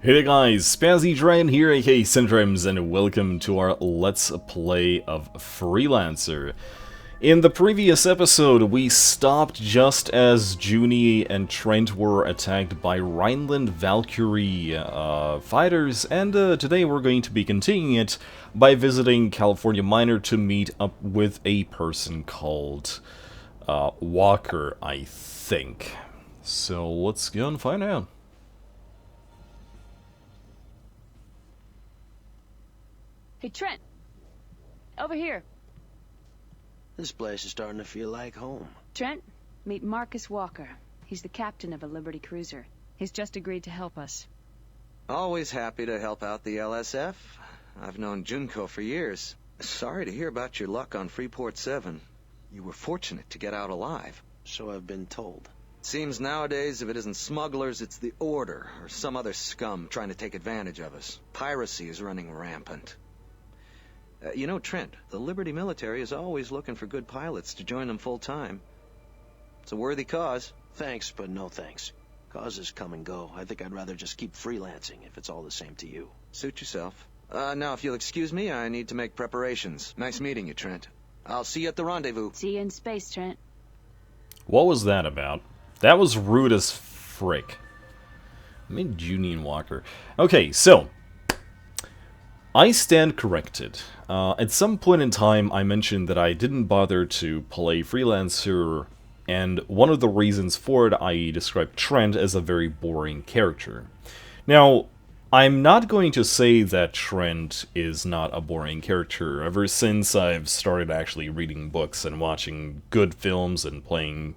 Hey there guys, Spazzy Dragon here, aka Syndromes, and welcome to our Let's Play of Freelancer. In the previous episode, we stopped just as Junie and Trent were attacked by Rhineland Valkyrie fighters, and today we're going to be continuing it by visiting California Miner to meet up with a person called Walker, I think. So let's go and find out. Hey, Trent! Over here. This place is starting to feel like home. Trent, meet Marcus Walker. He's the captain of a Liberty cruiser. He's just agreed to help us. Always happy to help out the LSF. I've known Junko for years. Sorry to hear about your luck on Freeport 7. You were fortunate to get out alive. So I've been told. Seems nowadays if it isn't smugglers, it's the Order, or some other scum trying to take advantage of us. Piracy is running rampant. You know, Trent, the Liberty military is always looking for good pilots to join them full-time. It's a worthy cause. Thanks, but no thanks. Causes come and go. I think I'd rather just keep freelancing if it's all the same to you. Suit yourself. Now, if you'll excuse me, I need to make preparations. Nice meeting you, Trent. I'll see you at the rendezvous. See you in space, Trent. What was that about? That was rude as frick. I mean, Junie and Walker. Okay, so I stand corrected. At some point in time, I mentioned that I didn't bother to play Freelancer, and one of the reasons for it, I described Trent as a very boring character. Now, I'm not going to say that Trent is not a boring character. Ever since I've started actually reading books and watching good films and playing,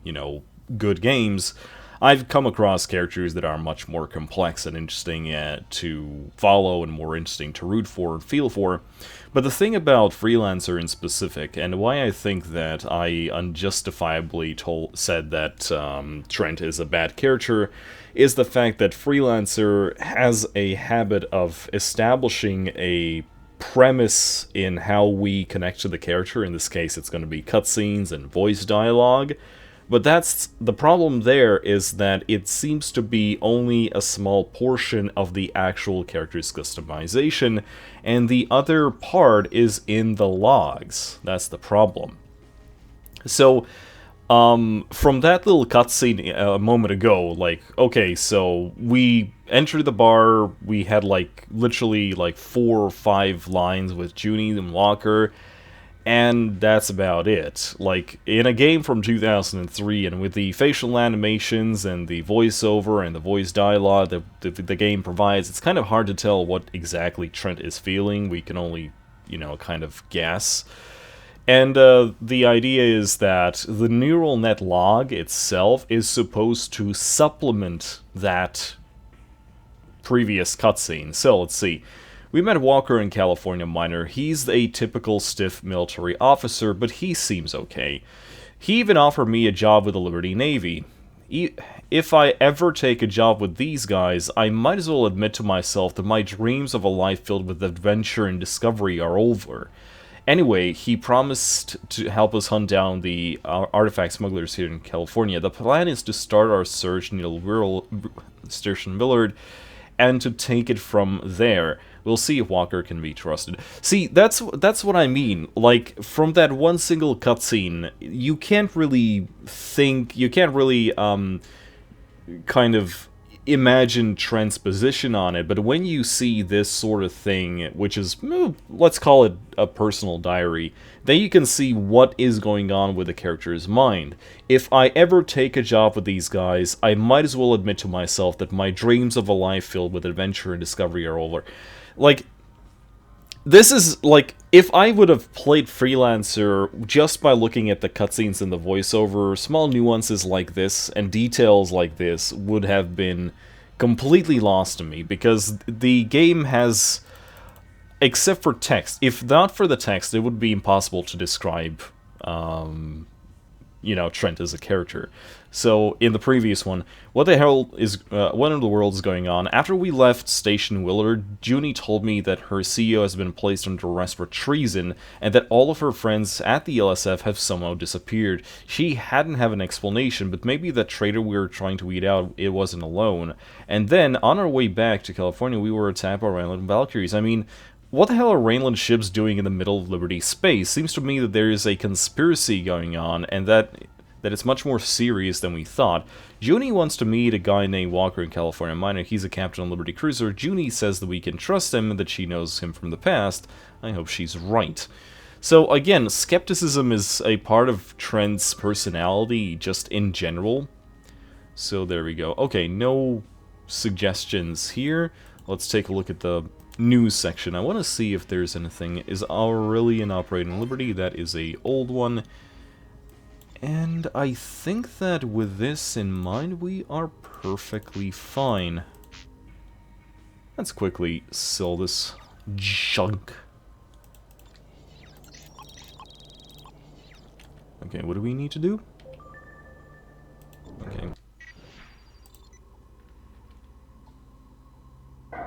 good games, I've come across characters that are much more complex and interesting to follow and more interesting to root for and feel for. But the thing about Freelancer in specific, and why I think that I unjustifiably said that Trent is a bad character, is the fact that Freelancer has a habit of establishing a premise in how we connect to the character. In this case, it's going to be cutscenes and voice dialogue. But that's the problem there, is that it seems to be only a small portion of the actual character's customization, and the other part is in the logs. That's the problem. So, from that little cutscene a moment ago, okay, so we entered the bar, we had literally 4 or 5 lines with Junie and Walker, and that's about it. In a game from 2003, and with the facial animations and the voiceover and the voice dialogue that the game provides, it's kind of hard to tell what exactly Trent is feeling. We can only, kind of guess. And the idea is that the neural net log itself is supposed to supplement that previous cutscene. So, let's see. We met Walker in California Miner. He's a typical stiff military officer, but he seems okay. He even offered me a job with the Liberty Navy. If I ever take a job with these guys, I might as well admit to myself that my dreams of a life filled with adventure and discovery are over. Anyway, he promised to help us hunt down the artifact smugglers here in California. The plan is to start our search near Station Willard and to take it from there. We'll see if Walker can be trusted. See, that's what I mean. From that one single cutscene, you can't really kind of imagine Trent's position on it, but when you see this sort of thing, which is, let's call it a personal diary, then you can see what is going on with the character's mind. If I ever take a job with these guys, I might as well admit to myself that my dreams of a life filled with adventure and discovery are over. This is, if I would have played Freelancer just by looking at the cutscenes and the voiceover, small nuances like this and details like this would have been completely lost to me, because the game has, except for text, if not for the text, it would be impossible to describe, Trent as a character. So, in the previous one, what the hell is, what in the world is going on? After we left Station Willard, Junie told me that her CEO has been placed under arrest for treason, and that all of her friends at the LSF have somehow disappeared. She hadn't have an explanation, but maybe that traitor we were trying to weed out, it wasn't alone. And then, on our way back to California, we were attacked by Rhineland Valkyries. I mean, what the hell are Rhineland ships doing in the middle of Liberty space? Seems to me that there is a conspiracy going on, and that it's much more serious than we thought. Junie wants to meet a guy named Walker in California Minor. He's a captain on Liberty Cruiser. Junie says that we can trust him and that she knows him from the past. I hope she's right. So again, skepticism is a part of Trent's personality, just in general. So there we go. Okay, no suggestions here. Let's take a look at the news section. I want to see if there's anything. Is Aurelian operating Liberty? That is a old one. And I think that with this in mind, we are perfectly fine. Let's quickly sell this junk. Okay, what do we need to do? Okay.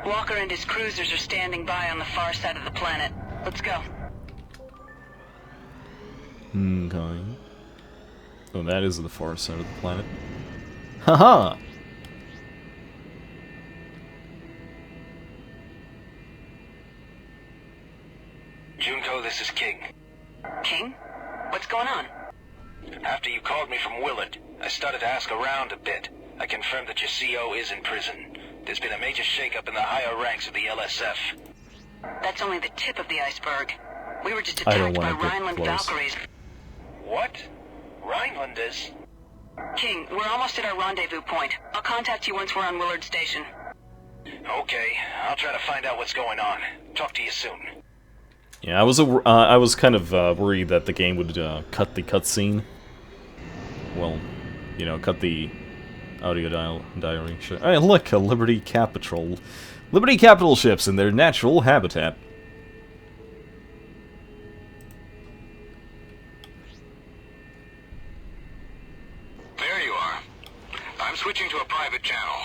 Walker and his cruisers are standing by on the far side of the planet. Let's go. Okay. Oh, that is the far side of the planet. Haha! Junko, this is King. King? What's going on? After you called me from Willard, I started to ask around a bit. I confirmed that your CO is in prison. There's been a major shakeup in the higher ranks of the LSF. That's only the tip of the iceberg. We were just I don't attacked by wanna get Rhineland close. Valkyries. What? Rhinelanders? King, we're almost at our rendezvous point. I'll contact you once we're on Willard Station. Okay, I'll try to find out what's going on. Talk to you soon. Yeah, I was kind of worried that the game would cut the cutscene. Well, you know, cut the audio diary. Hey, look, a Liberty Capital. Liberty Capital ships in their natural habitat. There you are. I'm switching to a private channel.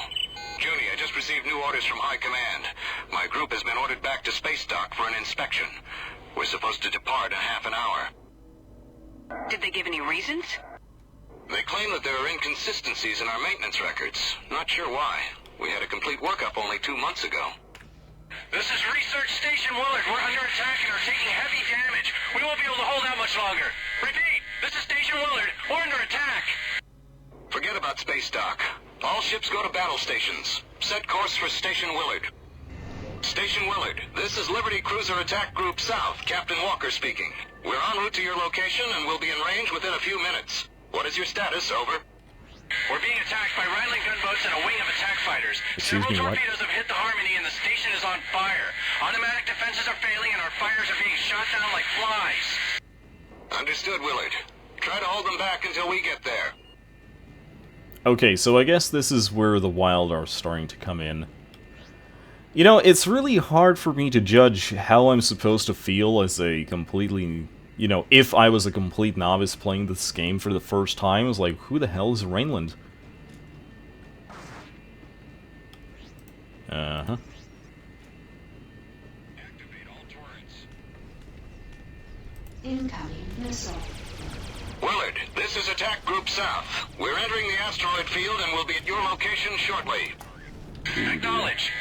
Junie, I just received new orders from High Command. My group has been ordered back to space dock for an inspection. We're supposed to depart in half an hour. Did they give any reasons? They claim that there are inconsistencies in our maintenance records. Not sure why. We had a complete workup only 2 months ago. This is Research Station Willard. We're under attack and are taking heavy damage. We won't be able to hold out much longer. Repeat, this is Station Willard. We're under attack. Forget about space dock. All ships go to battle stations. Set course for Station Willard. Station Willard, this is Liberty Cruiser Attack Group South, Captain Walker speaking. We're en route to your location and will be in range within a few minutes. What is your status? Over. We're being attacked by Rhineland gunboats and a wing of attack fighters. Excuse Several me, what? torpedoes have hit the Harmony and the station is on fire. Automatic defenses are failing and our fires are being shot down like flies. Understood, Willard. Try to hold them back until we get there. Okay, so I guess this is where the wild are starting to come in. You know, it's really hard for me to judge how I'm supposed to feel as a completely... You know, if I was a complete novice playing this game for the first time, I was like, who the hell is Rhineland? Uh-huh. Activate all turrets. Incoming missile. Willard, this is Attack Group South. We're entering the asteroid field and will be at your location shortly. Acknowledge.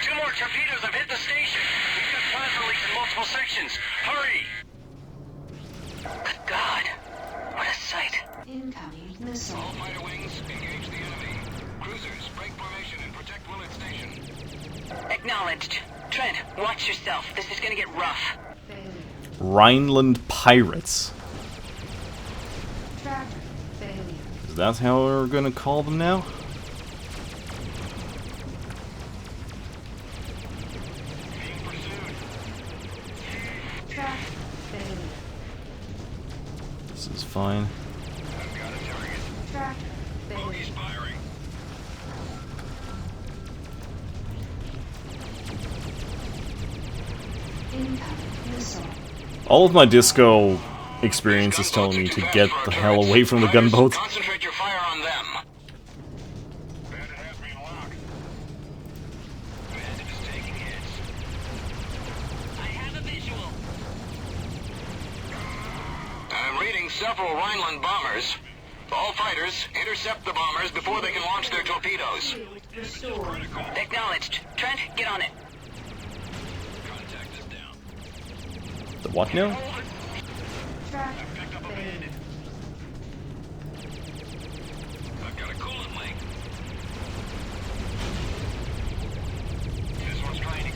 2 more torpedoes have hit the station. We've got plasma leaks in multiple sections. Hurry! Good God. What a sight. Incoming missile. All fighter wings, engage the enemy. Cruisers, break formation and protect Willard Station. Acknowledged. Trent, watch yourself. This is gonna get rough. Failure. Rhineland Pirates. Tracker. Failure. Is that how we're gonna call them now? Being pursued. Tracker. Failure. This is fine. I've got a target. Tracker. Failure. Bogey's firing. Incoming missile. All of my disco experience is telling me to Gunboats are get too fast the for hell turrets. away from the Fighters, gunboats. Concentrate your fire on them. Bandit has me in lock. Bandit is taking hits. I have a visual. I'm reading several Rhineland bombers. All fighters, intercept the bombers before they can launch their torpedoes. Acknowledged. Trent, get on it. Contact is down. The what now? I picked up a bandit. I've got a coolant leak. This one's training.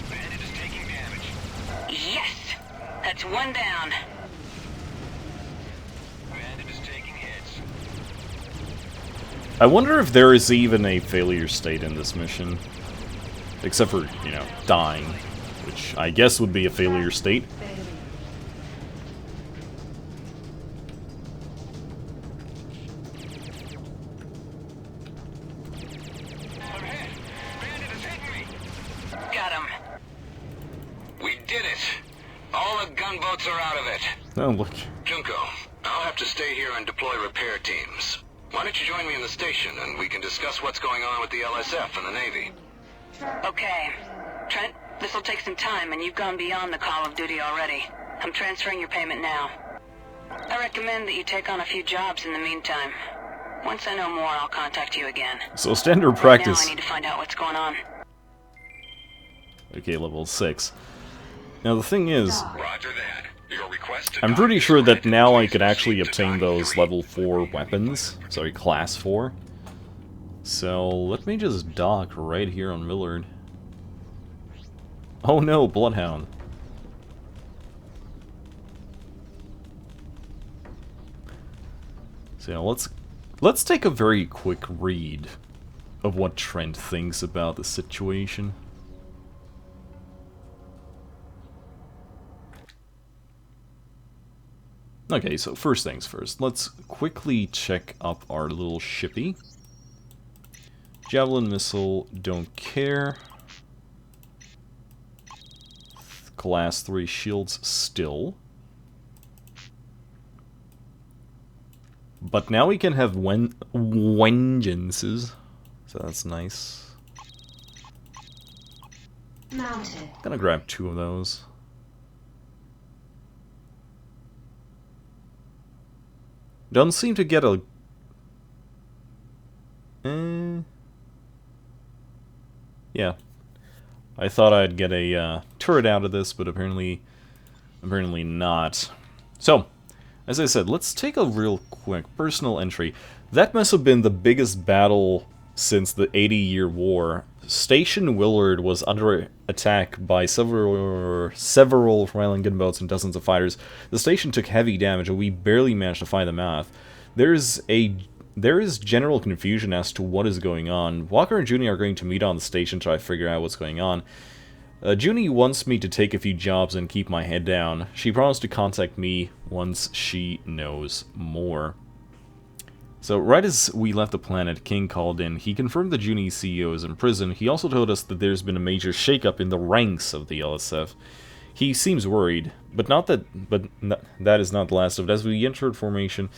Bandit is taking damage. Yes! That's one down. Bandit is taking hits. I wonder if there is even a failure state in this mission. Except for, you know, dying. Which I guess would be a failure state. I'm hit. Bandit is hitting me. Got him. We did it. All the gunboats are out of it. Oh, look. Junko, I'll have to stay here and deploy repair teams. Why don't you join me in the station and we can discuss what's going on with the LSF and the Navy? Okay. Trent, this'll take some time, and you've gone beyond the call of duty already. I'm transferring your payment now. I recommend that you take on a few jobs in the meantime. Once I know more, I'll contact you again. So standard Right practice. now, I need to find out what's going on. Okay, level 6. Now the thing is, Roger that. Your request to I'm dock pretty is sure that granted. now I Please could actually proceed to obtain dock those 3. level 4 weapons. Sorry, class 4. So, let me just dock right here on Willard. Oh no, Bloodhound. So now let's take a very quick read of what Trent thinks about the situation. Okay, so first things first, let's quickly check up our little shippy. Javelin missile, don't care. Class 3 shields still. But now we can have vengeances, so that's nice. Mounted. Gonna grab 2 of those. Don't seem to get a... Yeah. I thought I'd get a turret out of this, but apparently not. So, as I said, let's take a real quick personal entry. That must have been the biggest battle since the 80-year war. Station Willard was under attack by several Rhineland gunboats and dozens of fighters. The station took heavy damage, and we barely managed to find them out. There is general confusion as to what is going on. Walker and Junie are going to meet on the station to try to figure out what's going on. Junie wants me to take a few jobs and keep my head down. She promised to contact me once she knows more. So, right as we left the planet, King called in. He confirmed that Junie's CEO is in prison. He also told us that there's been a major shakeup in the ranks of the LSF. He seems worried, but that is not the last of it. As we entered formation,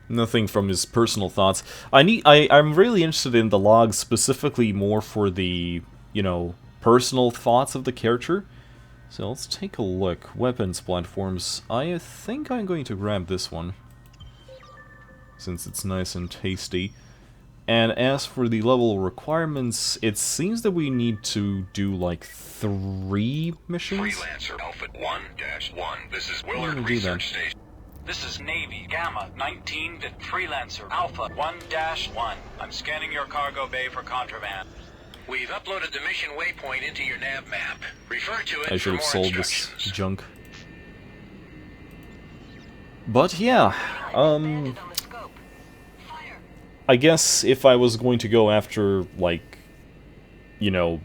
nothing from his personal thoughts. I'm really interested in the logs, specifically more for the, you know, personal thoughts of the character. So let's take a look. Weapons platforms. I think I'm going to grab this one, since it's nice and tasty. And as for the level requirements, it seems that we need to do like 3 missions. Freelancer Alpha 1-1. This is I'm Willard gonna do that. Research Station. This is Navy Gamma 19-bit Freelancer Alpha 1-1. I'm scanning your cargo bay for contraband. We've uploaded the mission waypoint into your nav map. Refer to it I should for have more sold this instructions. junk. But yeah, Bandit on the scope. Fire. I guess if I was going to go after, like, you know,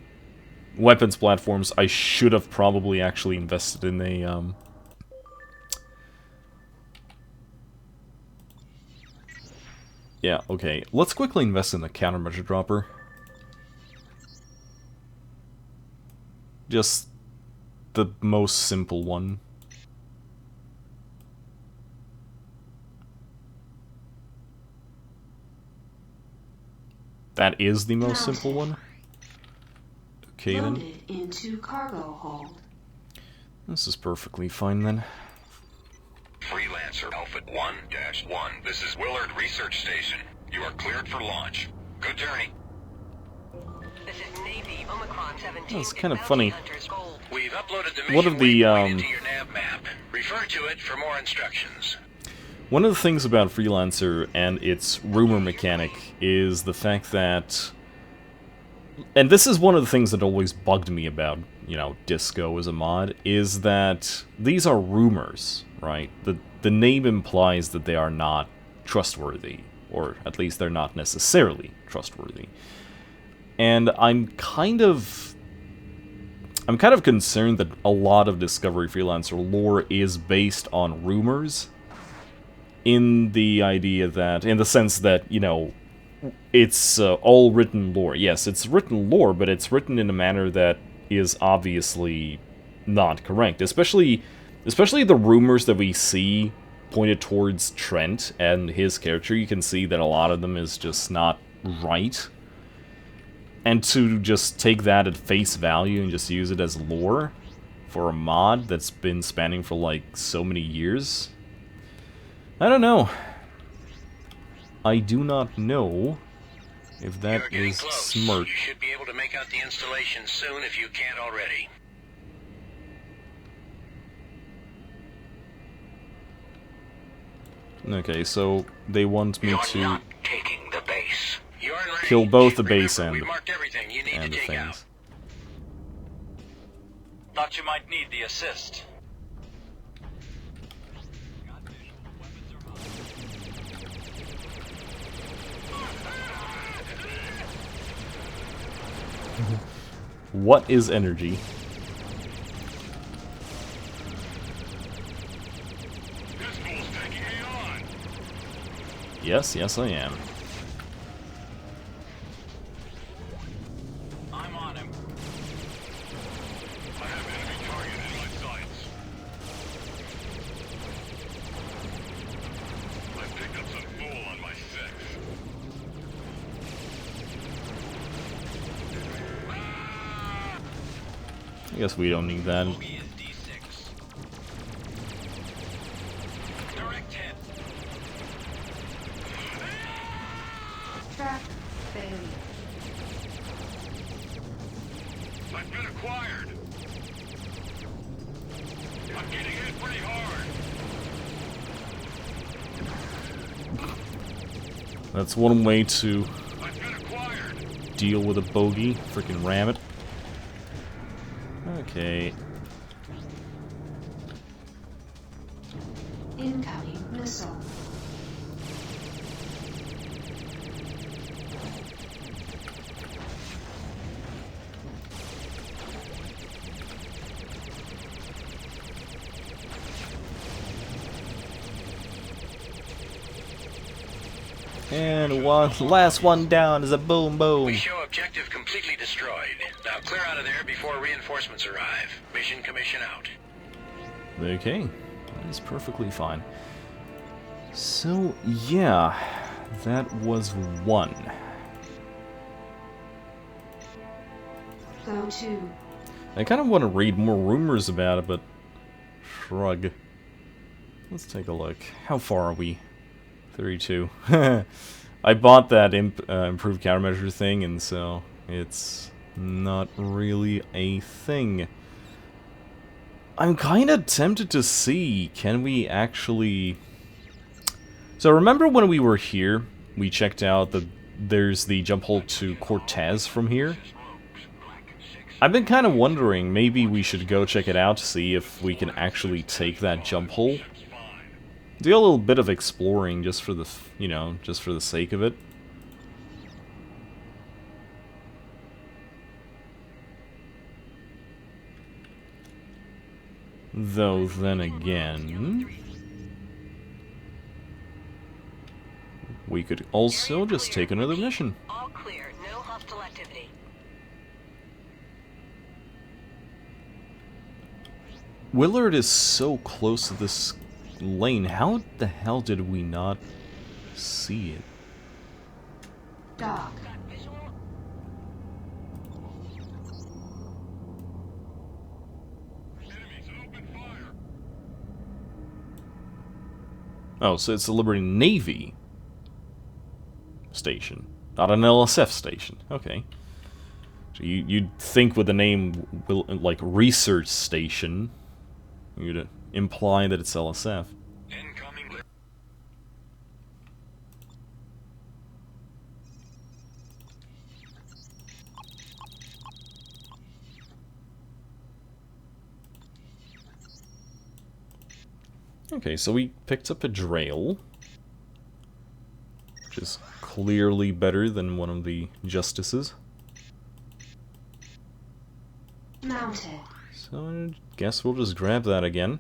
weapons platforms, I should have probably actually invested in Yeah, okay. Let's quickly invest in the countermeasure dropper. Just the most simple one. That is the most simple one. Okay then. Loaded into cargo hold. This is perfectly fine then. Freelancer Alpha 1-1. This is Willard Research Station. You are cleared for launch. Good journey. This is Navy Omicron 17. That's kind of funny. We've uploaded the What mission of the, waypoint into your nav map. Refer to it for more instructions. One of the things about Freelancer and its rumor mechanic is the fact that... And this is one of the things that always bugged me about, you know, Disco as a mod, is that these are rumors, right? The name implies that they are not trustworthy, or at least they're not necessarily trustworthy. And I'm kind of concerned that a lot of Discovery Freelancer lore is based on rumors, in the idea that, in the sense that, you know, it's all written lore. Yes, it's written lore, but it's written in a manner that is obviously not correct. Especially the rumors that we see pointed towards Trent and his character. You can see that a lot of them is just not right. And to just take that at face value and just use it as lore for a mod that's been spanning for like so many years, I don't know. I do not know if that You're getting is close. smart. You should be able to make out the installation soon if you can't already. Okay, so they want me You're to not taking the base. You're in range. kill both the base Remember, and we marked everything you need the to take out. things. Thought you might need the assist. What is energy? Yes, yes I am. I'm on him. I have enemy target in my sights. I picked up some fool on my six. I guess we don't need that. Bogey is D6. Direct hit. Track failure. I've been acquired. I'm getting hit pretty hard. That's one way to I've been acquired. deal with a bogey. Freaking ram it. Okay. Incoming missile. And last one down is a boom boom. We show objective completely destroyed. Now clear out of there before reinforcements arrive. Mission commission out. Okay, that is perfectly fine. So, yeah, that was one. Go to. I kind of want to read more rumors about it, but shrug. Let's take a look. How far are we? 32. I bought that improved countermeasure thing, and so it's not really a thing. I'm kind of tempted to see, can we actually... So remember when we were here, we checked out that there's the jump hole to Cortez from here? I've been kind of wondering, maybe we should go check it out to see if we can actually take that jump hole. Do a little bit of exploring just for the, you know, just for the sake of it. Though, then again... we could also just take another mission. All clear. No hostile activity. Willard is so close to this lane. How the hell did we not see it? Dock. Oh, so it's the Liberty Navy station, not an LSF station. Okay. So you'd think with the name, like, research station, you'd imply that it's LSF. Incoming. Okay, so we picked up a Drail, which is clearly better than one of the Justices. Mounted. So I guess we'll just grab that again.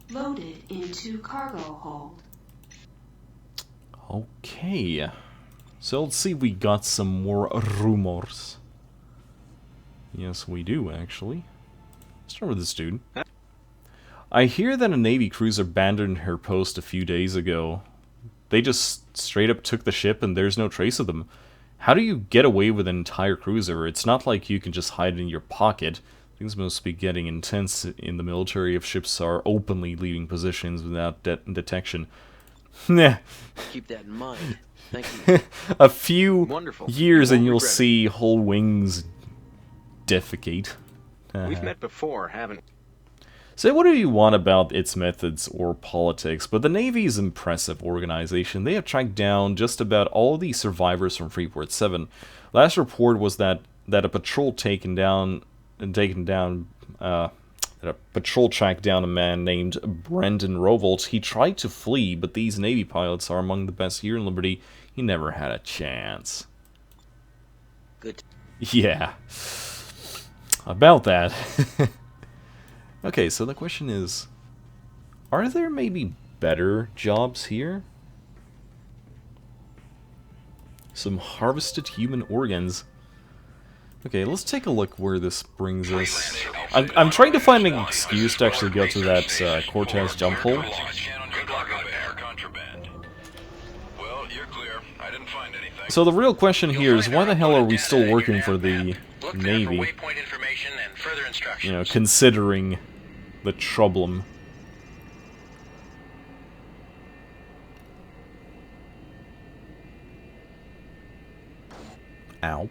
Loaded into cargo hold. Okay. So let's see if we got some more rumors. Yes, we do, actually. Let's start with this dude. I hear that a Navy cruiser abandoned her post a few days ago. They just straight up took the ship and there's no trace of them. How do you get away with an entire cruiser? It's not like you can just hide it in your pocket. Things must be getting intense in the military if ships are openly leaving positions without detection. Nah. Keep that in mind. Thank you. A few Wonderful. years You and won't you'll regret it. see whole wings defecate. We've met before, haven't we? Say whatever you want about its methods or politics, but the Navy's impressive organization. They have tracked down just about all the survivors from Freeport 7. Last report was that a patrol tracked down a man named Brendan Rovolt. He tried to flee, but these Navy pilots are among the best here in Liberty. He never had a chance. Good. Yeah. About that. Okay, so the question is, are there maybe better jobs here? Some harvested human organs. Okay, let's take a look where this brings us. I'm trying to find an excuse to actually go to that Cortez jump hole. Good luck out there. Contraband. Well, you're clear. I didn't find anything. So the real question here is, why the hell are we still working for the Navy? Waypoint information and further instructions. You know, considering the trouble. Ow.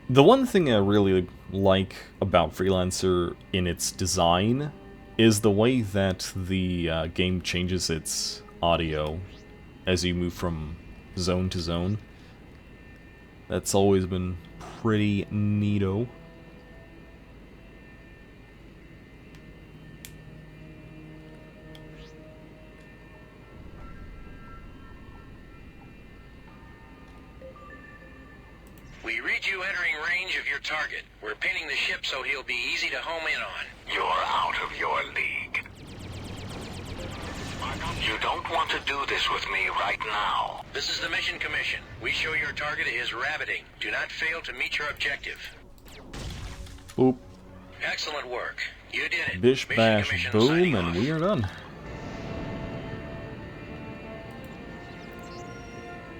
The one thing I really like about Freelancer in its design is the way that the game changes its audio as you move from zone to zone. That's always been pretty neato. We read you entering range of your target. We're pinning the ship so he'll be easy to home in on. You're out of your league. You don't want to do this with me right now. This is the Mission Commission. We show your target is rabbiting. Do not fail to meet your objective. Boop. Excellent work. You did it. Bish Mission bash Commission boom, signing and off. we are done.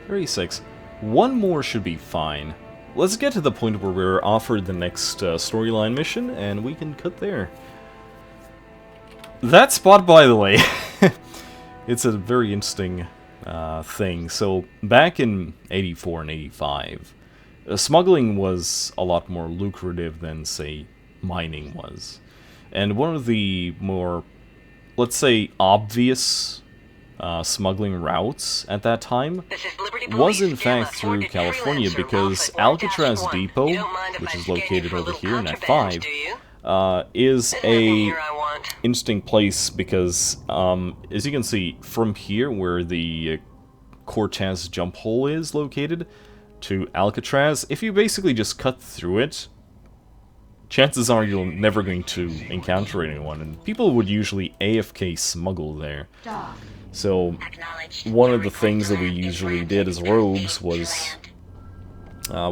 36. One more should be fine. Let's get to the point where we're offered the next storyline mission, and we can cut there. That spot, by the way, it's a very interesting thing. So, back in 84 and 85, smuggling was a lot more lucrative than, say, mining was. And one of the more, let's say, obvious smuggling routes at that time This is Liberty was Police. in fact Gamma, through ordered California, Freelancer, because Alpha Alcatraz 1-1. Depot, You don't mind if which I is scan you located for a over little here in contraband, F5, do you? is There's nothing a here I want. interesting place because, as you can see, from here where the Cortez jump hole is located to Alcatraz, if you basically just cut through it, chances are you're never going to encounter anyone, and people would usually AFK smuggle there. Dock. So, one of the things that we usually did as rogues was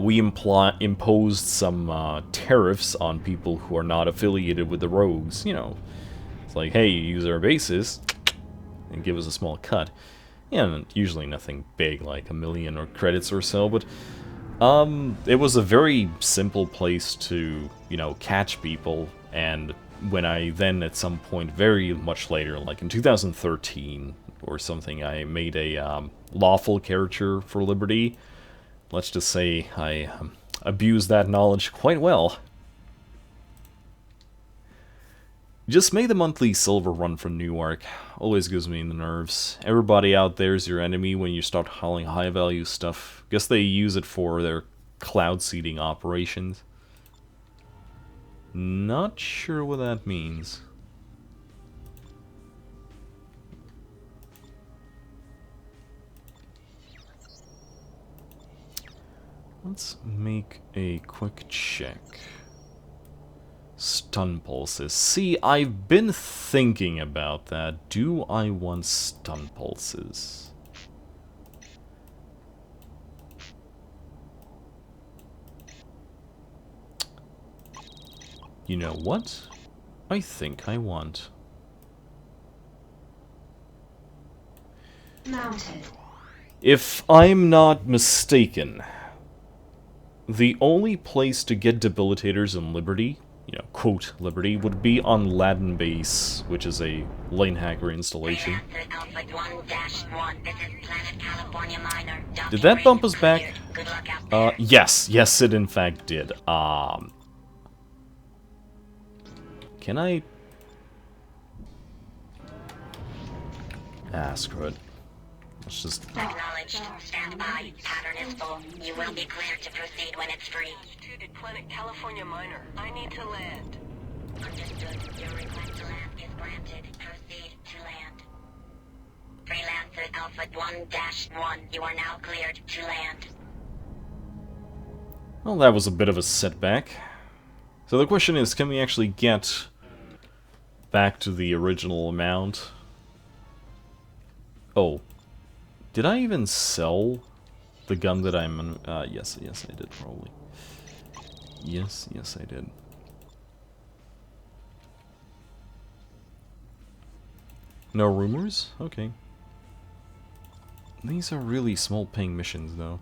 we imposed some tariffs on people who are not affiliated with the rogues. You know, it's like, hey, you use our bases, and give us a small cut. Yeah, usually nothing big, like 1 million or credits or so, but it was a very simple place to, you know, catch people. And when I then at some point very much later, like in 2013 or something, I made a lawful character for Liberty, let's just say I abused that knowledge quite well. Just made the monthly silver run for Newark. Always gives me the nerves. Everybody out there is your enemy when you start hauling high value stuff. Guess they use it for their cloud seeding operations. Not sure what that means. Let's make a quick check. Stun pulses. See, I've been thinking about that. Do I want stun pulses? You know what? I think I want. Mounted. If I'm not mistaken, the only place to get debilitators in Liberty, you know, quote, Liberty, would be on Latin Base, which is a lane hacker installation. Did that bump us back? Yes, yes it in fact did. Can I... screw it. Let's just... Acknowledged. Stand by. Pattern is full. You will be cleared to proceed when it's free. To Planet California Miner. I need to land. Understood. Your request to land is granted. Proceed to land. Freelancer Alpha 1-1. You are now cleared to land. Well, that was a bit of a setback. So the question is, can we actually get back to the original amount? Oh. Did I even sell the gun that I'm... yes, I did, probably. Yes, I did. No rumors? Okay. These are really small-paying missions, though.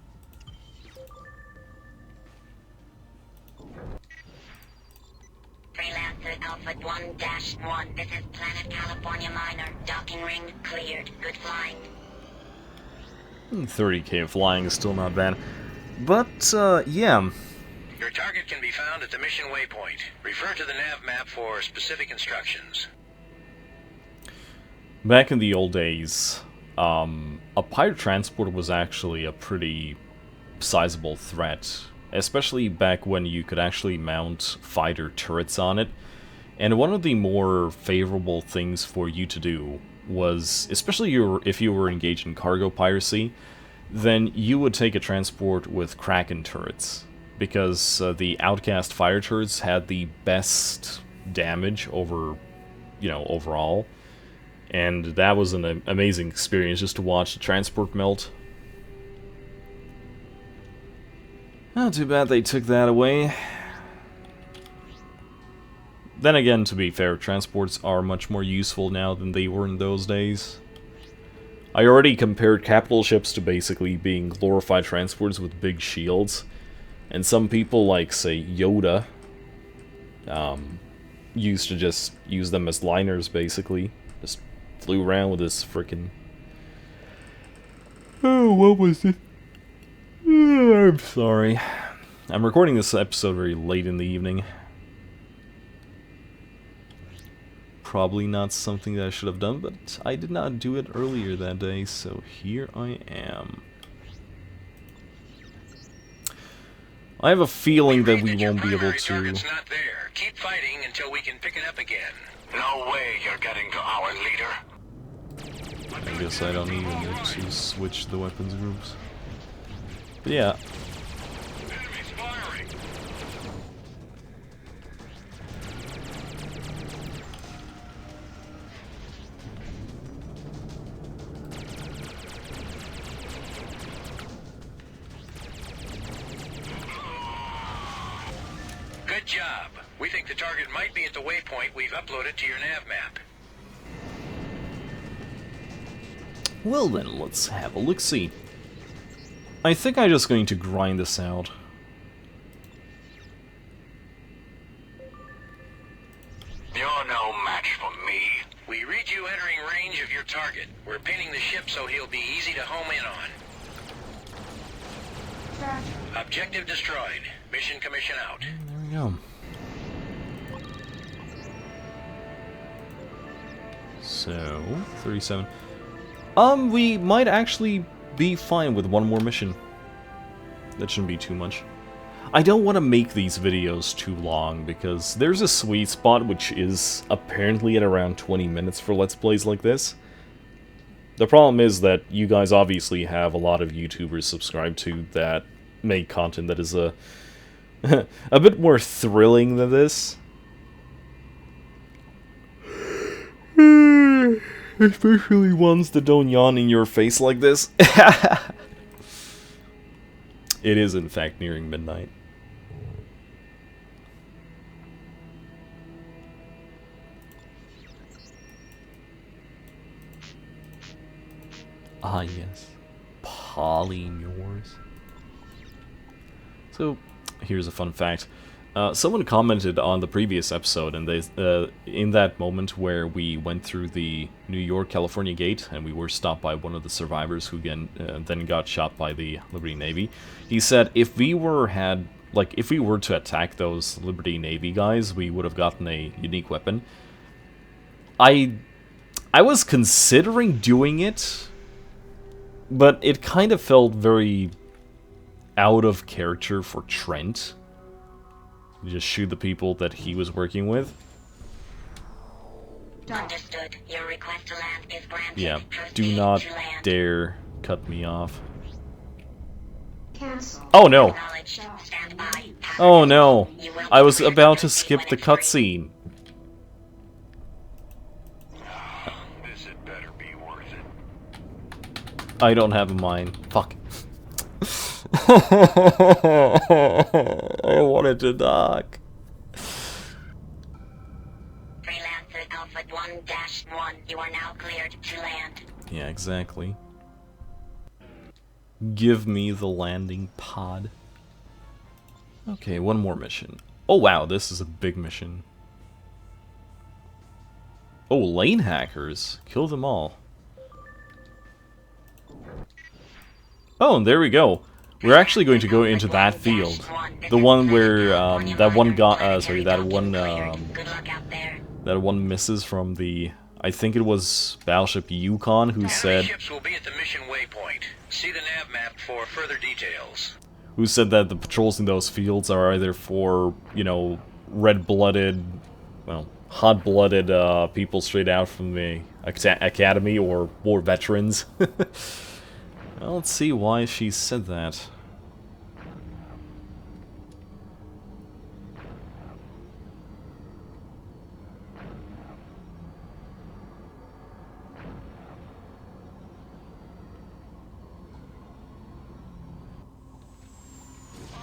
Freelancer Alpha 1-1. This is Planet California Miner. Docking ring cleared. Good flying. 30k flying is still not bad. But, yeah. Your target can be found at the mission waypoint. Refer to the nav map for specific instructions. Back in the old days, a pirate transport was actually a pretty sizable threat. Especially back when you could actually mount fighter turrets on it. And one of the more favorable things for you to do was, especially if you were engaged in cargo piracy, then you would take a transport with Kraken turrets, because the Outcast fire turrets had the best damage overall, and that was an amazing experience just to watch the transport melt. Not too bad they took that away. Then again, to be fair, transports are much more useful now than they were in those days. I already compared capital ships to basically being glorified transports with big shields. And some people, like, say, Yoda, used to just use them as liners, basically. Just flew around with this frickin'... Oh, what was it? I'm sorry. I'm recording this episode very late in the evening. probably not something that I should have done, but I did not do it earlier that day, so here I am. I have a feeling that we won't be able to... Target's not there. Keep fighting until we can pick it up again. No way you're getting to our leader. I guess I don't even need to switch the weapons groups. But yeah. Enemies firing. Good job. We think the target might be at the waypoint we've uploaded to your nav map. Well then, let's have a look-see. I think I'm just going to grind this out. You're no match for me. We read you entering range of your target. We're pinning the ship so he'll be easy to home in on. Objective destroyed. Mission commission out. There we go. So, 37. We might actually be fine with one more mission. That shouldn't be too much. I don't want to make these videos too long, because there's a sweet spot which is apparently at around 20 minutes for Let's Plays like this. The problem is that you guys obviously have a lot of YouTubers subscribed to that make content that is a bit more thrilling than this. Especially ones that don't yawn in your face like this. It is in fact nearing midnight. Ah yes, polymers. So, here's a fun fact. Someone commented on the previous episode, and they, in that moment where we went through the New York-California gate, and we were stopped by one of the survivors who then got shot by the Liberty Navy, he said if we were to attack those Liberty Navy guys, we would have gotten a unique weapon. I was considering doing it, but it kind of felt very out of character for Trent. Just shoot the people that he was working with. Understood. Your request to land is granted. Yeah, Proceed do not to land. dare cut me off. Cancel. Oh no! Acknowledged. Stand by. Oh no! You will I was be about to proceed skip when the it's ready. cutscene. This had better be worth it. I don't have a mine. Fuck. I wanted to dock. Freelancer Alpha 1-1. You are now cleared to land. Yeah, exactly. Give me the landing pod. Okay, one more mission. Oh wow, this is a big mission. Oh, lane hackers. Kill them all. Oh, and there we go. We're actually going to go into that field. The one where, that one misses from the... I think it was Battleship Yukon who said... Ships will be at the mission waypoint. See the nav map for further details. Who said that the patrols in those fields are either for, you know, red-blooded, well, hot-blooded people straight out from the academy or war veterans. Well, let's see why she said that.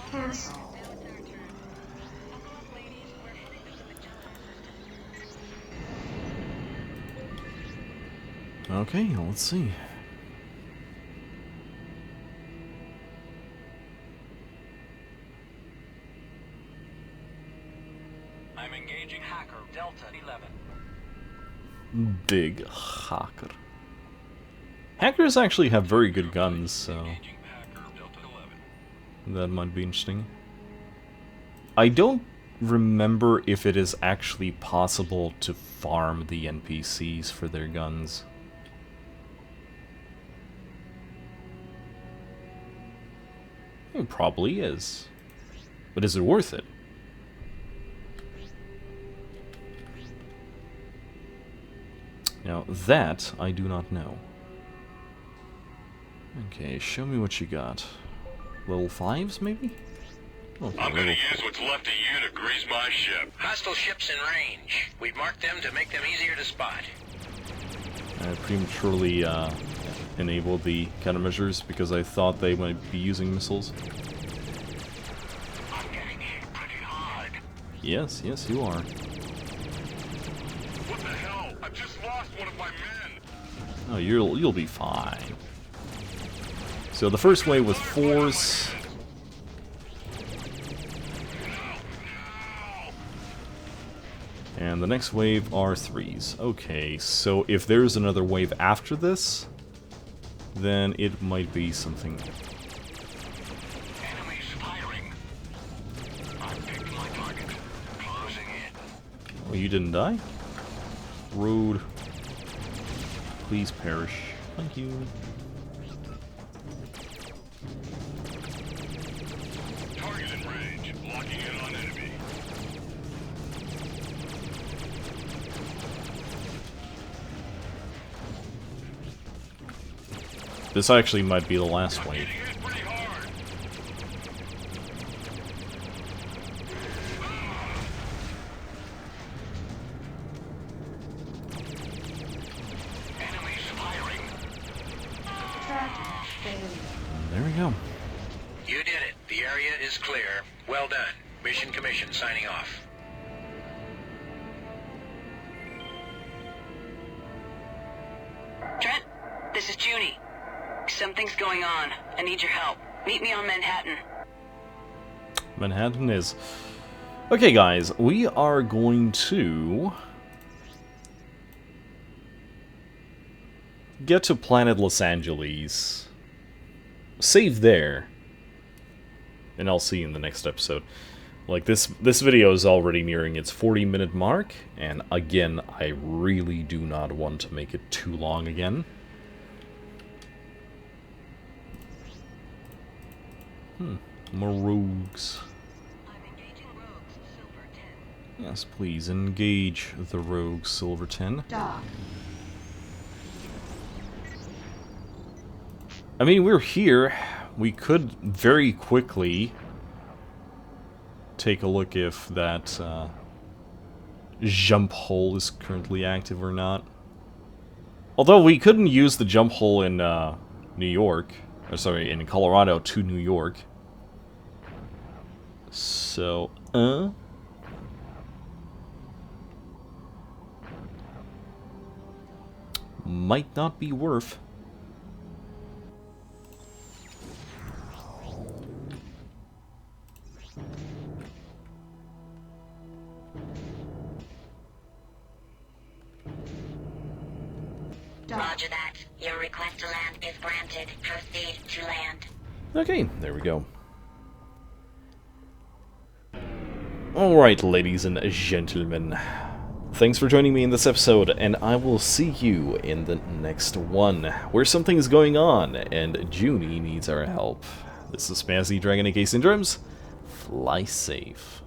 Cancel. Okay, let's see. I'm engaging hacker Delta 11. Big hacker. Hackers actually have very good guns, so Engaging hacker Delta 11. that might be interesting. I don't remember if it is actually possible to farm the NPCs for their guns. It probably is. But is it worth it? Now, that I do not know. Okay, show me what you got. Level 5s, maybe? Okay, I'm gonna use what's left of you to grease my ship. Hostile ships in range. We've marked them to make them easier to spot. I prematurely enabled the countermeasures because I thought they might be using missiles. I'm getting hit pretty hard. Yes, yes, you are. What the hell? I've just lost one of my men. Oh, you'll be fine. So the first wave was 4s. And the next wave are 3s. Okay, so if there's another wave after this, then it might be something. Enemies firing. I picked my target. Closing in. Oh, you didn't die? Rude. Please perish. Thank you. Target in range. Locking in on enemy. This actually might be the last wave. Getting hit pretty hard. Enemies firing. Track failure. There we go. You did it. The area is clear. Well done. Mission Commission signing off. Trent, this is Junie. Something's going on. I need your help. Meet me on Manhattan. Manhattan is... Okay, guys, we are going to... get to planet Los Angeles. Save there. And I'll see you in the next episode. Like, this video is already nearing its 40-minute mark. And again, I really do not want to make it too long again. More rogues. Yes, please, engage the rogue Silver 10. Dock. I mean, we're here. We could very quickly take a look if that jump hole is currently active or not. Although we couldn't use the jump hole in New York, or sorry, in Colorado to New York. So, might not be worth. Roger that. Your request to land is granted. Proceed to land. Okay, there we go. Alright, ladies and gentlemen. Thanks for joining me in this episode, and I will see you in the next one, where something's going on, and Junie needs our help. This is Spazzy Dragon aka Syndromes. Fly safe.